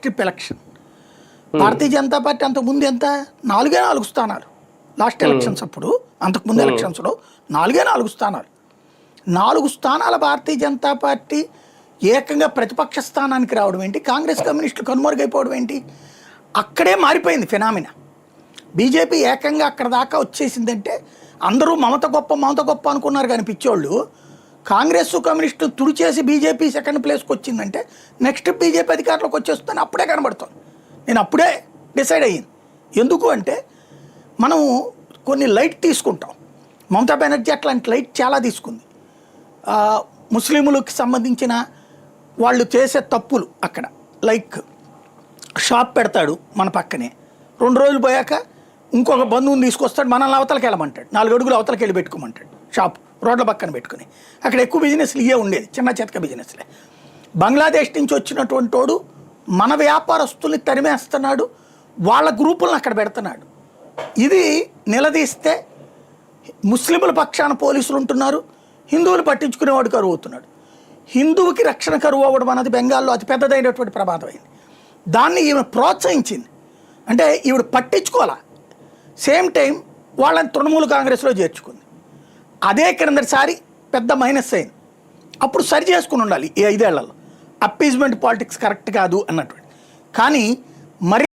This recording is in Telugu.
Trip election. భారతీయ జనతా పార్టీ అంతకుముందు ఎంత 4 స్థానాలు లాస్ట్ ఎలక్షన్స్ అప్పుడు, అంతకుముందు ఎలక్షన్స్లో 4 స్థానాలు. 4 స్థానాల భారతీయ జనతా పార్టీ ఏకంగా ప్రతిపక్ష స్థానానికి రావడం ఏంటి, కాంగ్రెస్ కమ్యూనిస్టులు కనుమరుగైపోవడం ఏంటి? అక్కడే మారిపోయింది ఫినామినా. బీజేపీ ఏకంగా అక్కడ దాకా వచ్చేసిందంటే అందరూ మమత గొప్ప అనుకున్నారు కానీ పిచ్చోళ్ళు, కాంగ్రెస్ కమ్యూనిస్టులు తుడిచేసి బీజేపీ సెకండ్ ప్లేస్కి వచ్చిందంటే నెక్స్ట్ బీజేపీ అధికారంలోకి వచ్చేస్తుందని అప్పుడే కనబడుతుంది. నేను అప్పుడే డిసైడ్ అయ్యింది. ఎందుకు అంటే మనం కొన్ని లైట్ తీసుకుంటాం. మమతా బెనర్జీ అట్లాంటి లైట్ చాలా తీసుకుంది. ముస్లింలకు సంబంధించిన వాళ్ళు చేసే తప్పులు అక్కడ, లైక్ షాప్ పెడతాడు మన పక్కనే, 2 రోజులు పోయాక ఇంకొక బంధువుని తీసుకొస్తాడు, మనల్ని అవతలకి వెళ్ళమంటాడు, 4 అడుగులు అవతలకి వెళ్ళి పెట్టుకోమంటాడు షాప్ రోడ్ల పక్కన పెట్టుకుని. అక్కడ ఎక్కువ బిజినెస్లు ఇవే ఉండేది, చిన్న చితక బిజినెస్లే. బంగ్లాదేశ్ నుంచి వచ్చినటువంటి వాడు మన వ్యాపారస్తుల్ని తరిమేస్తున్నాడు, వాళ్ళ గ్రూపులను అక్కడ పెడుతున్నాడు. ఇది నిలదీస్తే ముస్లింల పక్షాన పోలీసులు ఉంటున్నారు, హిందువులు పట్టించుకునేవాడు కరువు అవుతున్నాడు. హిందువుకి రక్షణ కరువు అవ్వడం అన్నది బెంగాల్లో అతి పెద్దదైనటువంటి ప్రమాదం అయింది. దాన్ని ఈమె ప్రోత్సహించింది. అంటే ఈవిడ పట్టించుకోవాలా, సేమ్ టైం వాళ్ళని తృణమూల కాంగ్రెస్లో చేర్చుకుంది. అదే క్రిందటిసారి పెద్ద మైనస్ అయింది. అప్పుడు సరి చేసుకుని ఉండాలి ఈ 5 ఏళ్లలో. అప్పీజ్మెంట్ పాలిటిక్స్ కరెక్ట్ కాదు అన్నటువంటి. కానీ మరి